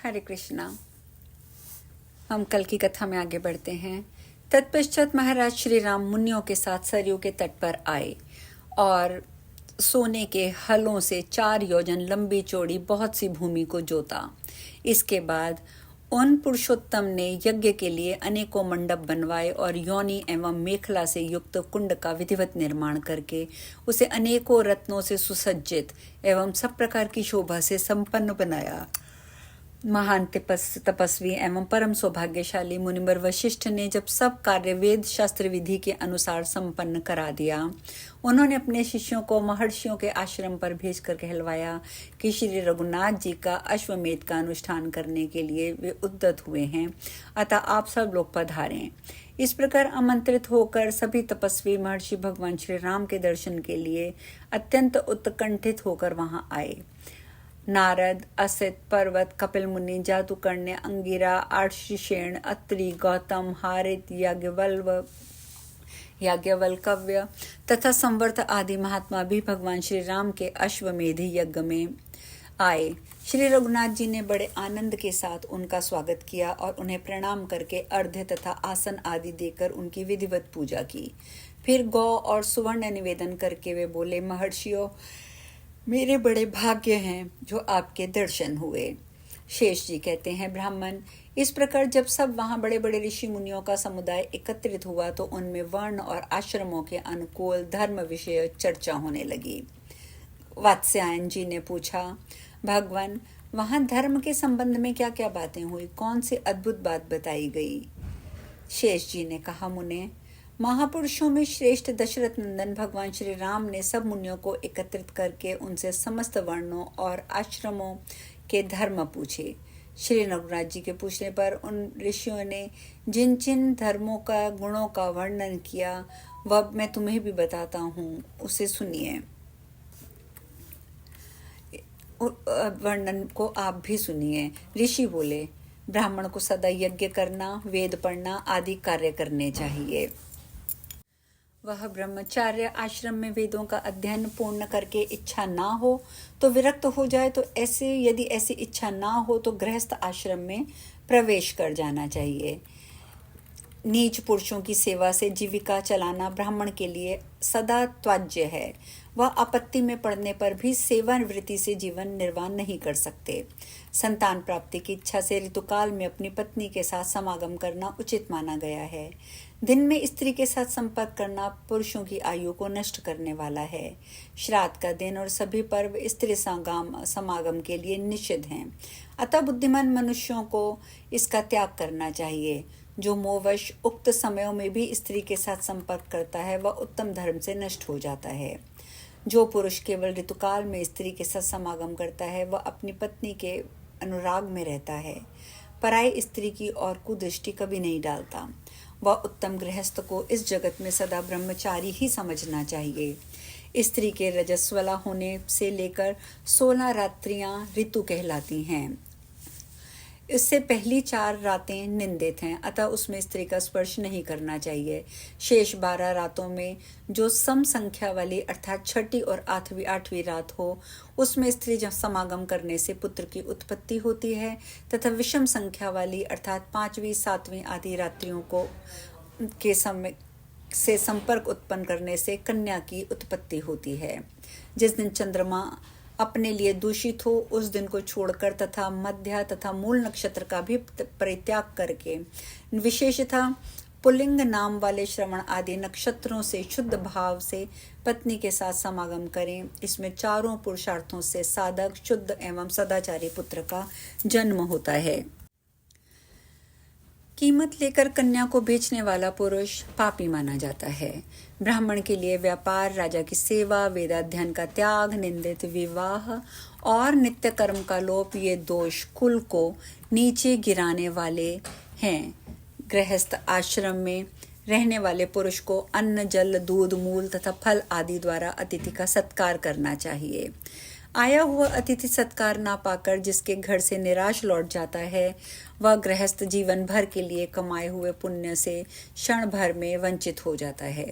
हरे कृष्णा। हम कल की कथा में आगे बढ़ते हैं। तत्पश्चात महाराज श्री राम मुनियों के साथ सरयू के तट पर आए और सोने के हलों से 4 योजन लंबी चौड़ी बहुत सी भूमि को जोता। इसके बाद उन पुरुषोत्तम ने यज्ञ के लिए अनेकों मंडप बनवाए और योनि एवं मेखला से युक्त कुंड का विधिवत निर्माण करके उसे अनेकों रत्नों से सुसज्जित एवं सब प्रकार की शोभा से संपन्न बनाया। महान तपस्वी एवं परम सौभाग्यशाली मुनिवर वशिष्ठ ने जब सब कार्य वेद शास्त्र विधि के अनुसार संपन्न करा दिया, उन्होंने अपने शिष्यों को महर्षियों के आश्रम पर भेजकर कहलवाया कि श्री रघुनाथ जी का अश्वमेध का अनुष्ठान करने के लिए वे उद्यत हुए हैं, अतः आप सब लोग पधारें। इस प्रकार आमंत्रित होकर सभी तपस्वी महर्षि भगवान श्री राम के दर्शन के लिए अत्यंत उत्कंठित होकर वहां आए। नारद, असित, पर्वत, कपिल मुनि, जातुकर्ण्य, अंगिरा, आर्षिशेन, अत्रि, गौतम, हारित, याज्ञवल्क्य तथा संवर्त आदि महात्मा भी भगवान श्री राम के अश्वमेध यज्ञ में आए। श्री रघुनाथ जी ने बड़े आनंद के साथ उनका स्वागत किया और उन्हें प्रणाम करके अर्घ्य तथा आसन आदि देकर उनकी विधिवत पूजा की। फिर गौ और सुवर्ण निवेदन करके वे बोले, महर्षियों, मेरे बड़े भाग्य हैं जो आपके दर्शन हुए। शेष जी कहते हैं, ब्राह्मण, इस प्रकार जब सब वहां बड़े बड़े ऋषि मुनियों का समुदाय एकत्रित हुआ तो उनमें वर्ण और आश्रमों के अनुकूल धर्म विषय चर्चा होने लगी। वात्स्यायन जी ने पूछा, भगवान, वहां धर्म के संबंध में क्या क्या बातें हुई, कौन सी अद्भुत बात बताई गई? शेष जी ने कहा, मुने, महापुरुषों में श्रेष्ठ दशरथ नंदन भगवान श्री राम ने सब मुनियों को एकत्रित करके उनसे समस्त वर्णों और आश्रमों के धर्म पूछे। श्री रघुनाथ जी के पूछने पर उन ऋषियों ने जिन जिन धर्मों का गुणों का वर्णन किया वह मैं तुम्हें भी बताता हूँ, उसे सुनिए। वर्णन को आप भी सुनिए। ऋषि बोले, ब्राह्मण को सदा यज्ञ करना, वेद पढ़ना आदि कार्य करने चाहिए। वह ब्रह्मचार्य आश्रम में वेदों का अध्ययन पूर्ण करके इच्छा ना हो तो विरक्त हो जाए, तो यदि ऐसी इच्छा ना हो तो गृहस्थ आश्रम में प्रवेश कर जाना चाहिए। नीच पुरुषों की सेवा से जीविका चलाना ब्राह्मण के लिए सदा त्याज्य है। वह आपत्ति में पड़ने पर भी सेवानिवृत्ति से जीवन निर्वाह नहीं कर सकते। संतान प्राप्ति की इच्छा से ऋतुकाल में अपनी पत्नी के साथ समागम करना उचित माना गया है। दिन में स्त्री के साथ संपर्क करना पुरुषों की आयु को नष्ट करने वाला है। श्राद्ध का दिन और सभी पर्व स्त्री समागम के लिए निषिद्ध हैं, अतः बुद्धिमान मनुष्यों को इसका त्याग करना चाहिए। जो मोहवश उक्त समयों में भी स्त्री के साथ संपर्क करता है वह उत्तम धर्म से नष्ट हो जाता है। जो पुरुष केवल ऋतुकाल में स्त्री के साथ समागम करता है वह अपनी पत्नी के अनुराग में रहता है, पराई स्त्री की और कुदृष्टि कभी नहीं डालता। वह उत्तम गृहस्थ को इस जगत में सदा ब्रह्मचारी ही समझना चाहिए। स्त्री के रजस्वला होने से लेकर 16 रात्रियां ऋतु कहलाती हैं। इससे पहली 4 रातें निंदित हैं, अतः उसमें स्त्री का स्पर्श नहीं करना चाहिए। शेष 12 रातों में जो सम संख्या वाली अर्थात 6ठी और 8वीं रात हो उसमें स्त्री समागम करने से पुत्र की उत्पत्ति होती है, तथा विषम संख्या वाली अर्थात 5वीं 7वीं आदि रात्रियों को के समय से संपर्क उत्पन्न करने से कन्या की उत्पत्ति होती है। जिस दिन चंद्रमा अपने लिए दूषित हो उस दिन को छोड़कर तथा मध्य तथा मूल नक्षत्र का भी परित्याग करके विशेषतः पुल्लिंग नाम वाले श्रवण आदि नक्षत्रों से शुद्ध भाव से पत्नी के साथ समागम करें। इसमें चारों पुरुषार्थों से साधक, शुद्ध एवं सदाचारी पुत्र का जन्म होता है। कीमत लेकर कन्या को बेचने वाला पुरुष पापी माना जाता है। ब्राह्मण के लिए व्यापार, राजा की सेवा, वेदाध्ययन का त्याग, निंदित विवाह और नित्य कर्म का लोप ये दोष कुल को नीचे गिराने वाले हैं। गृहस्थ आश्रम में रहने वाले पुरुष को अन्न, जल, दूध, मूल तथा फल आदि द्वारा अतिथि का सत्कार करना चाहिए। आया हुआ अतिथि सत्कार ना पाकर जिसके घर से निराश लौट जाता है वह गृहस्थ जीवन भर के लिए कमाए हुए पुण्य से क्षण भर में वंचित हो जाता है।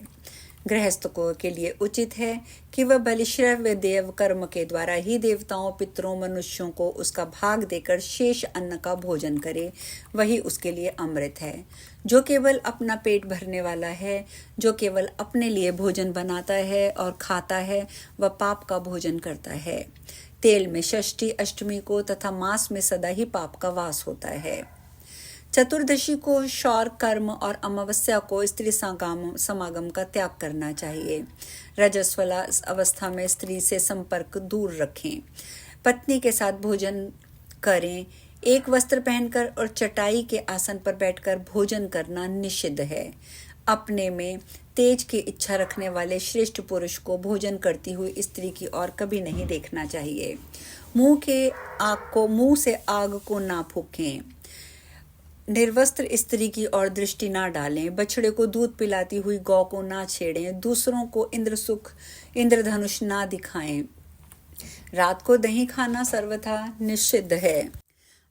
गृहस्थ को के लिए उचित है कि वह बलिश्रव्य देव कर्म के द्वारा ही देवताओं, पितरों, मनुष्यों को उसका भाग देकर शेष अन्न का भोजन करे, वही उसके लिए अमृत है। जो केवल अपना पेट भरने वाला है, जो केवल अपने लिए भोजन बनाता है और खाता है, वह पाप का भोजन करता है। तेल में षष्ठी, अष्टमी को तथा मांस में सदा ही पाप का वास होता है। चतुर्दशी को शौर कर्म और अमावस्या को स्त्री समागम का त्याग करना चाहिए। रजस्वला अवस्था में स्त्री से संपर्क दूर रखें। पत्नी के साथ भोजन करें। एक वस्त्र पहनकर और चटाई के आसन पर बैठकर भोजन करना निषिद्ध है। अपने में तेज की इच्छा रखने वाले श्रेष्ठ पुरुष को भोजन करती हुई स्त्री की ओर कभी नहीं देखना चाहिए। मुंह से आग को ना फूकें। निर्वस्त्र स्त्री की ओर दृष्टि ना डालें। बछड़े को दूध पिलाती हुई गौ को ना छेड़ें। दूसरों को इंद्रधनुष ना दिखाएं। रात को दही खाना सर्वथा निषिद्ध है।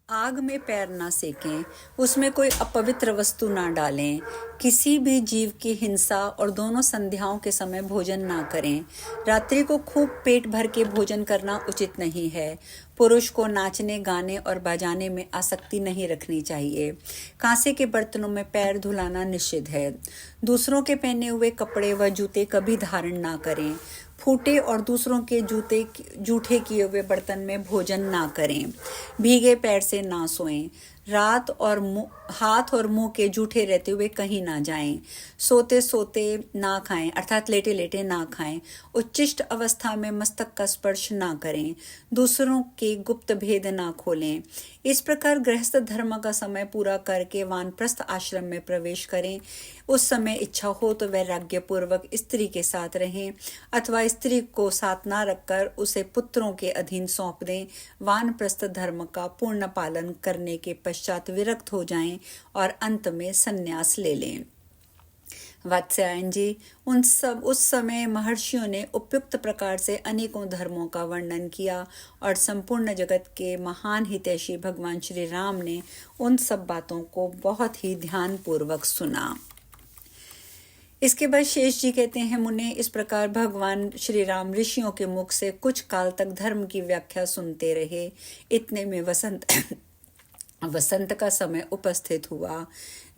आग में पैर ना सेकें। उसमें कोई अपवित्र वस्तु ना डालें। किसी भी जीव की हिंसा और दोनों संध्याओं के समय भोजन ना करें। रात्रि को खूब पेट भर के भोजन करना उचित नहीं है। पुरुष को नाचने, गाने और बजाने में आसक्ति नहीं रखनी चाहिए। कांसे के बर्तनों में पैर धुलाना निषिद्ध है। दूसरों के पहने हुए कपड़े व जूते कभी धारण ना करें। फूटे और दूसरों के जूठे किए हुए बर्तन में भोजन ना करें। भीगे पैर से ना सोएं। हाथ और मुंह के जूठे रहते हुए कहीं ना जाएं। सोते सोते ना खाएं, अर्थात लेटे लेटे ना खाएं। उच्चिष्ट अवस्था में मस्तक का स्पर्श ना करें। दूसरों के गुप्त भेद ना खोलें। इस प्रकार गृहस्थ धर्म का समय पूरा करके वानप्रस्थ आश्रम में प्रवेश करें। उस समय इच्छा हो तो वैराग्य पूर्वक स्त्री के साथ रहें, अथवा स्त्री को साथ ना रखकर उसे पुत्रों के अधीन सौंप दें। वानप्रस्थ धर्म का पूर्ण पालन करने के पश्चात विरक्त हो जाएं और अंत में संन्यास ले लें। वात्स्यायन जी, उस समय महर्षियों ने उपयुक्त प्रकार से अनेकों धर्मों का वर्णन किया और संपूर्ण जगत के महान हितैषी भगवान श्री राम ने उन सब बातों को बहुत ही ध्यान पूर्वक सुना। इसके बाद शेष जी कहते हैं, मुने, इस प्रकार भगवान श्री राम ऋषियों के मुख से कुछ काल तक धर्म की व्याख्या सुनते रहे। इतने में वसंत का समय उपस्थित हुआ,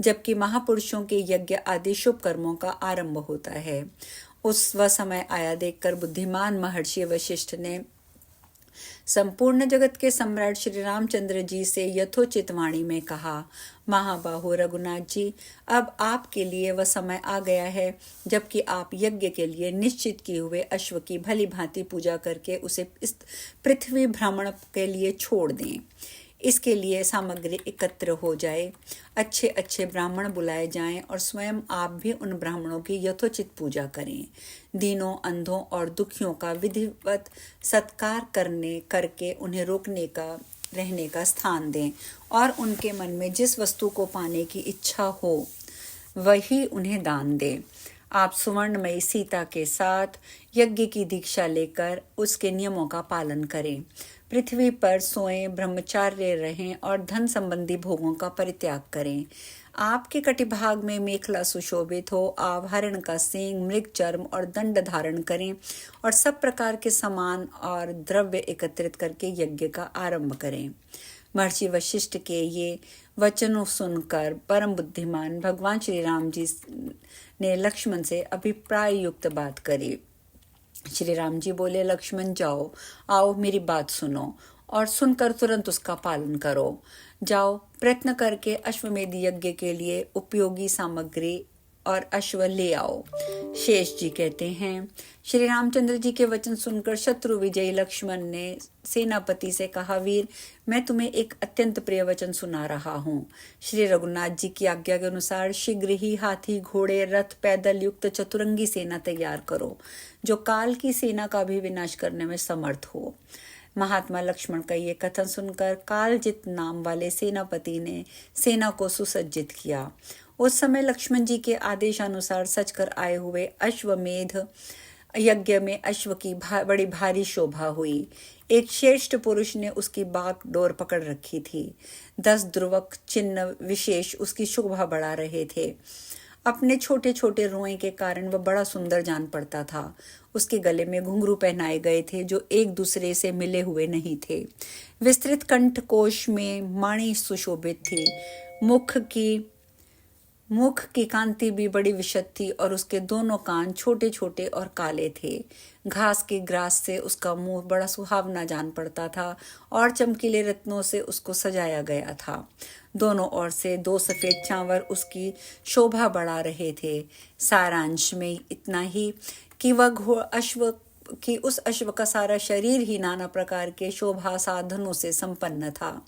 जबकि महापुरुषों के यज्ञ आदि शुभ कर्मों का आरंभ होता है। वह समय आया देखकर बुद्धिमान महर्षि वशिष्ठ ने संपूर्ण जगत के सम्राट श्री रामचंद्र जी से यथोचित वाणी में कहा, महाबाहु रघुनाथ जी, अब आपके लिए वह समय आ गया है जबकि आप यज्ञ के लिए निश्चित किए हुए अश्व की भली भांति पूजा करके उसे इस पृथ्वी भ्रमण के लिए छोड़ दें। इसके लिए सामग्री एकत्र हो जाए, अच्छे अच्छे ब्राह्मण बुलाए जाएं और स्वयं आप भी उन ब्राह्मणों की यथोचित पूजा करें। दीनों, अंधों और दुखियों का विधिवत सत्कार करके उन्हें रहने का स्थान दें और उनके मन में जिस वस्तु को पाने की इच्छा हो वही उन्हें दान दें। आप सुवर्णमयी सीता के साथ यज्ञ की दीक्षा लेकर उसके नियमों का पालन करें। पृथ्वी पर सोएं, ब्रह्मचार्य रहें और धन संबंधी भोगों का परित्याग करें। आपके कटिभाग में मेखला सुशोभित हो। आप हरण का सींग, मृग चर्म और दंड धारण करें और सब प्रकार के सामान और द्रव्य एकत्रित करके यज्ञ का आरंभ करें। महर्षि वशिष्ठ के ये वचनों सुनकर परम बुद्धिमान भगवान श्री राम जी ने लक्ष्मण से अभिप्राय युक्त बात करी। श्री राम जी बोले, लक्ष्मण जाओ, आओ मेरी बात सुनो और सुनकर तुरंत उसका पालन करो। जाओ, प्रयत्न करके अश्वमेध यज्ञ के लिए उपयोगी सामग्री और अश्व ले आओ। शेष जी कहते हैं, श्री रामचंद्र जी के वचन सुनकर शत्रु विजयी लक्ष्मण ने सेनापति से कहा, वीर, मैं तुम्हें एक अत्यंत प्रिय वचन सुना रहा हूँ। श्री रघुनाथ जी की आज्ञा के अनुसार शीघ्र ही हाथी, घोड़े, रथ, पैदल युक्त चतुरंगी सेना तैयार करो, जो काल की सेना का भी विनाश करने में समर्थ हो। महात्मा लक्ष्मण का ये कथन सुनकर कालजित नाम वाले सेनापति ने सेना को सुसज्जित किया। उस समय लक्ष्मण जी के आदेशानुसार सच कर आए हुए अश्वमेध यज्ञ में अश्व की बड़ी भारी शोभा हुई। एक श्रेष्ठ पुरुष ने उसकी बाग डोर पकड़ रखी थी। 10 ध्रुवक चिन्ह विशेष उसकी शोभा बढ़ा रहे थे। अपने छोटे छोटे रोए के कारण वह बड़ा सुंदर जान पड़ता था। उसके गले में घुंघरू पहनाए गए थे जो एक दूसरे से मिले हुए नहीं थे। विस्तृत कंठकोश में माणी सुशोभित थी। मुख की कांति भी बड़ी विशद थी और उसके दोनों कान छोटे छोटे और काले थे। घास के ग्रास से उसका मुंह बड़ा सुहावना जान पड़ता था और चमकीले रत्नों से उसको सजाया गया था। दोनों ओर से 2 सफेद चांवर उसकी शोभा बढ़ा रहे थे। सारांश में इतना ही कि उस अश्व का सारा शरीर ही नाना प्रकार के शोभा साधनों से संपन्न था।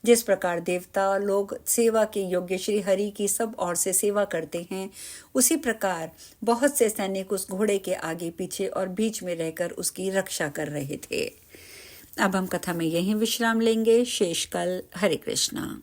जिस प्रकार देवता लोग सेवा के योग्य श्री हरि की सब ओर से सेवा करते हैं, उसी प्रकार बहुत से सैनिक उस घोड़े के आगे पीछे और बीच में रहकर उसकी रक्षा कर रहे थे। अब हम कथा में यहीं विश्राम लेंगे। शेष कल। हरे कृष्णा।